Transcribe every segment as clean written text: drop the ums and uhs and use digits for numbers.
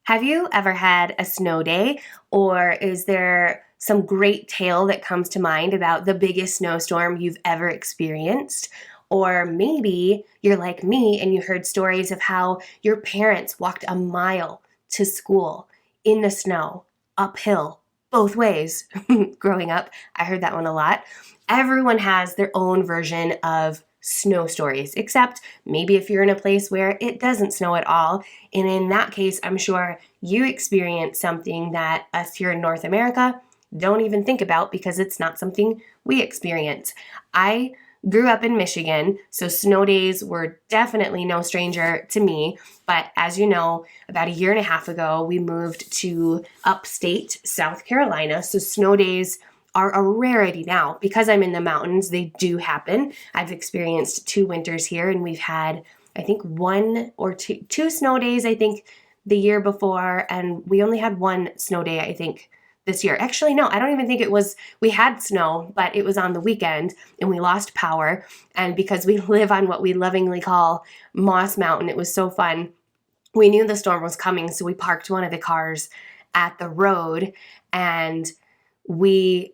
Have you ever had a snow day, or is there some great tale that comes to mind about the biggest snowstorm you've ever experienced? Or maybe you're like me and you heard stories of how your parents walked a mile to school in the snow, uphill, both ways. Growing up, I heard that one a lot. Everyone has their own version of snow stories, except maybe if you're in a place where it doesn't snow at all. And in that case, I'm sure you experience something that us here in North America don't even think about because it's not something we experience. I grew up in Michigan, so snow days were definitely no stranger to me. But as you know, about a year and a half ago, we moved to upstate South Carolina. So snow days are a rarity now. Because I'm in the mountains, they do happen. I've experienced 2 winters here, and we've had, I think, 1 or 2 snow days, I think, the year before, and we only had 1 snow day, I think, this year. Actually, no, I don't even think it was, we had snow, but it was on the weekend, and we lost power, and because we live on what we lovingly call Moss Mountain, it was so fun. We knew the storm was coming, so we parked one of the cars at the road, and we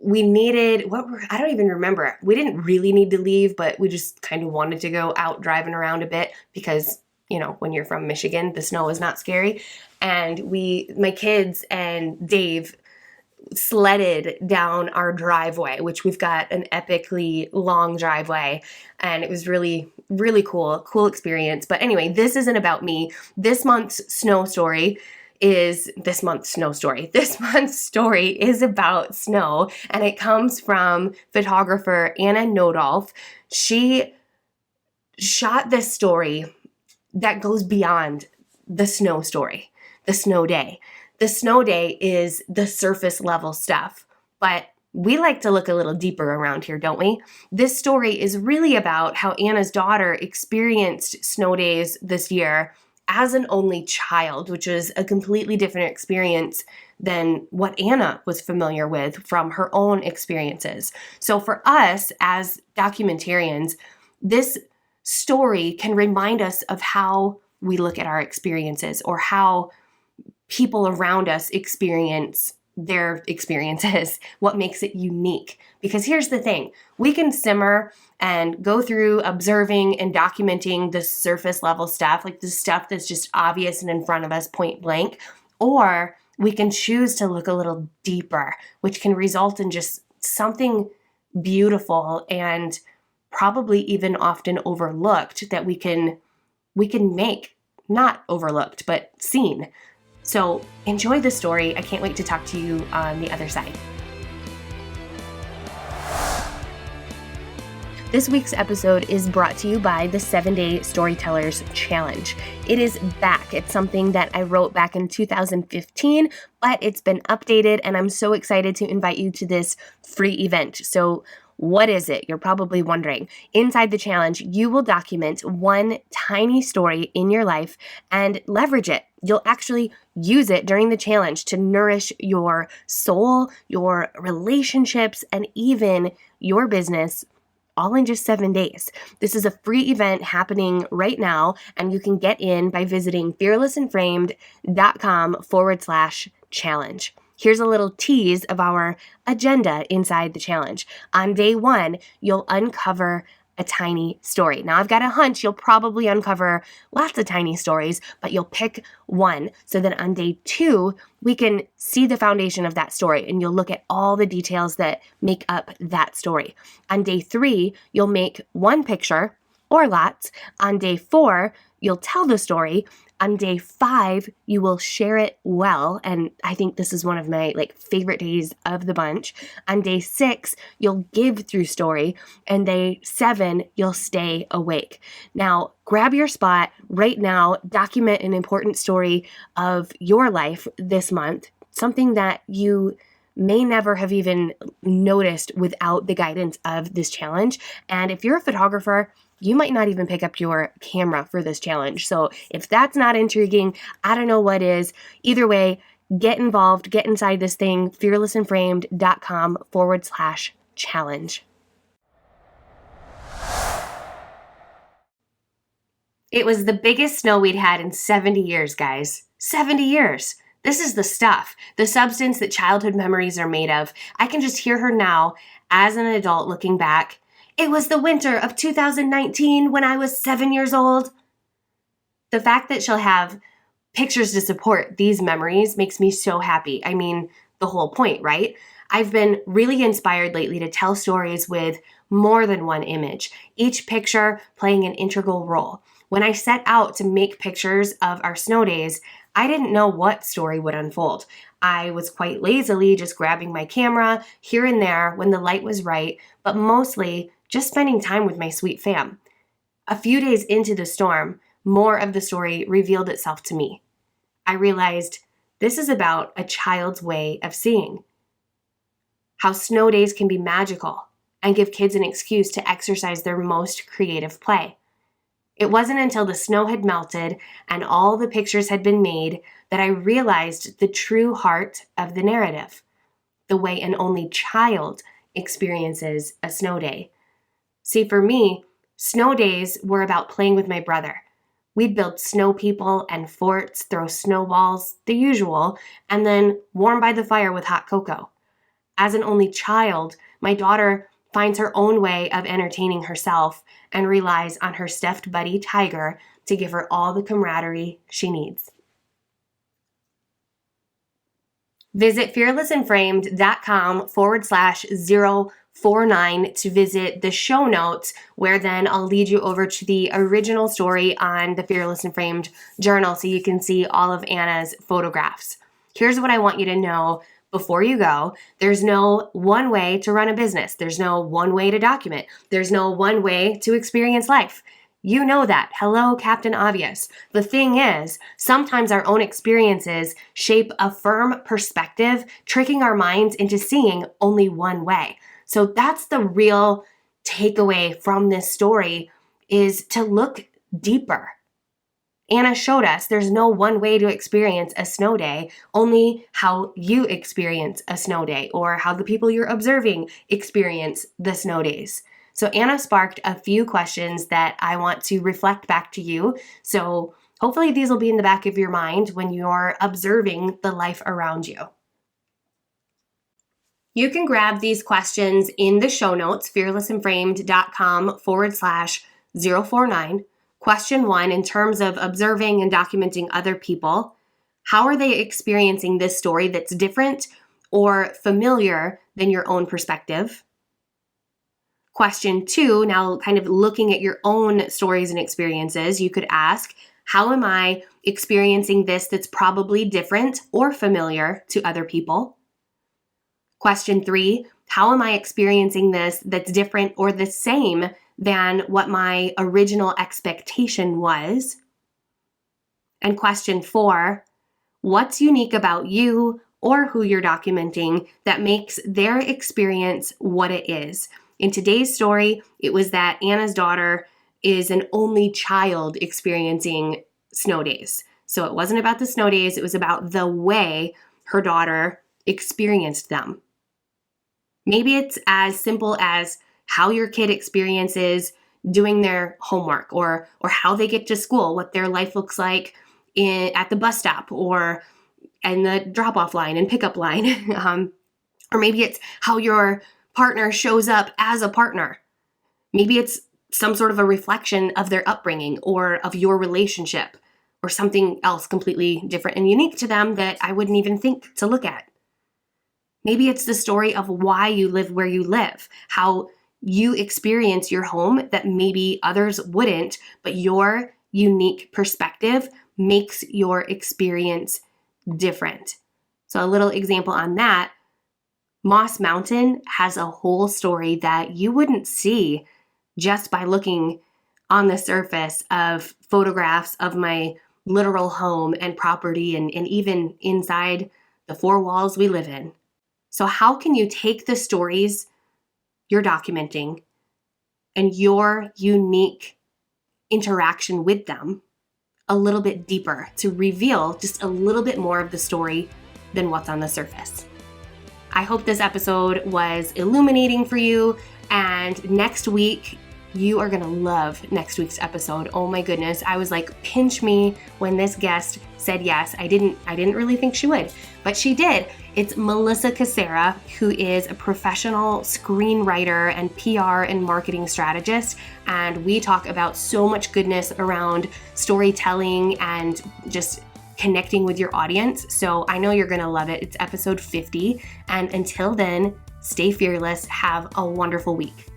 needed, I don't even remember. We didn't really need to leave, but we just kind of wanted to go out driving around a bit because, you know, when you're from Michigan, the snow is not scary. And my kids and Dave sledded down our driveway, which we've got an epically long driveway. And it was really, really cool experience. But anyway, this isn't about me. This month's story is about snow, and it comes from photographer Anna Nodolf. She shot this story that goes beyond the snow story, the snow day. The snow day is the surface level stuff, but we like to look a little deeper around here, don't we? This story is really about how Anna's daughter experienced snow days this year as an only child, which is a completely different experience than what Anna was familiar with from her own experiences. So for us as documentarians, this story can remind us of how we look at our experiences or how people around us experience their experiences, what makes it unique. Because here's the thing, we can simmer and go through observing and documenting the surface level stuff, like the stuff that's just obvious and in front of us point blank, or we can choose to look a little deeper, which can result in just something beautiful and probably even often overlooked that we can make not overlooked, but seen. So enjoy the story. I can't wait to talk to you on the other side. This week's episode is brought to you by the 7-Day Storytellers Challenge. It is back. It's something that I wrote back in 2015, but it's been updated, and I'm so excited to invite you to this free event. So what is it? You're probably wondering. Inside the challenge, you will document one tiny story in your life and leverage it. You'll actually use it during the challenge to nourish your soul, your relationships, and even your business, all in just 7 days. This is a free event happening right now, and you can get in by visiting fearlessandframed.com/challenge. Here's a little tease of our agenda inside the challenge. On day 1, you'll uncover a tiny story. Now, I've got a hunch you'll probably uncover lots of tiny stories, but you'll pick one. So then on day 2, we can see the foundation of that story, and you'll look at all the details that make up that story. On day 3, you'll make one picture or lots. On day 4, you'll tell the story. On day 5, you will share it well, and I think this is one of my favorite days of the bunch. On day 6, you'll give through story, and day 7, you'll stay awake. Now, grab your spot right now, document an important story of your life this month, something that you may never have even noticed without the guidance of this challenge. And if you're a photographer, you might not even pick up your camera for this challenge. So if that's not intriguing, I don't know what is. Either way, get involved, get inside this thing, fearlessandframed.com/challenge. It was the biggest snow we'd had in 70 years, guys. 70 years. This is the stuff, the substance that childhood memories are made of. I can just hear her now as an adult looking back. It was the winter of 2019 when I was 7 years old. The fact that she'll have pictures to support these memories makes me so happy. I mean, the whole point, right? I've been really inspired lately to tell stories with more than one image, each picture playing an integral role. When I set out to make pictures of our snow days, I didn't know what story would unfold. I was quite lazily just grabbing my camera here and there when the light was right, but mostly just spending time with my sweet fam. A few days into the storm, more of the story revealed itself to me. I realized this is about a child's way of seeing. How snow days can be magical and give kids an excuse to exercise their most creative play. It wasn't until the snow had melted and all the pictures had been made that I realized the true heart of the narrative, the way an only child experiences a snow day. See, for me, snow days were about playing with my brother. We'd build snow people and forts, throw snowballs, the usual, and then warm by the fire with hot cocoa. As an only child, my daughter finds her own way of entertaining herself and relies on her stuffed buddy Tiger to give her all the camaraderie she needs. Visit fearlessandframed.com/049 to visit the show notes, where then I'll lead you over to the original story on the Fearless and Framed journal so you can see all of Anna's photographs. Here's what I want you to know before you go. There's no one way to run a business. There's no one way to document. There's no one way to experience life. You know that. Hello, Captain Obvious. The thing is, sometimes our own experiences shape a firm perspective, tricking our minds into seeing only one way. So that's the real takeaway from this story, is to look deeper. Anna showed us there's no one way to experience a snow day, only how you experience a snow day or how the people you're observing experience the snow days. So Anna sparked a few questions that I want to reflect back to you. So hopefully these will be in the back of your mind when you're observing the life around you. You can grab these questions in the show notes, fearlessandframed.com/049. Question 1, in terms of observing and documenting other people, how are they experiencing this story that's different or familiar than your own perspective? Question 2, now kind of looking at your own stories and experiences, you could ask, how am I experiencing this that's probably different or familiar to other people? Question 3, how am I experiencing this that's different or the same than what my original expectation was? And question 4, what's unique about you or who you're documenting that makes their experience what it is? In today's story, it was that Anna's daughter is an only child experiencing snow days. So it wasn't about the snow days, it was about the way her daughter experienced them. Maybe it's as simple as how your kid experiences doing their homework or how they get to school, what their life looks like at the bus stop or in the drop-off line and pickup line. Or maybe it's how your partner shows up as a partner. Maybe it's some sort of a reflection of their upbringing or of your relationship or something else completely different and unique to them that I wouldn't even think to look at. Maybe it's the story of why you live where you live, how you experience your home that maybe others wouldn't, but your unique perspective makes your experience different. So a little example on that, Moss Mountain has a whole story that you wouldn't see just by looking on the surface of photographs of my literal home and property and even inside the four walls we live in. So how can you take the stories you're documenting and your unique interaction with them a little bit deeper to reveal just a little bit more of the story than what's on the surface? I hope this episode was illuminating for you, and next week You are gonna love next week's episode. Oh my goodness. I was like, pinch me when this guest said yes. I didn't really think she would, but she did. It's Melissa Casera, who is a professional screenwriter and PR and marketing strategist. And we talk about so much goodness around storytelling and just connecting with your audience. So I know you're gonna love it. It's episode 50. And until then, stay fearless. Have a wonderful week.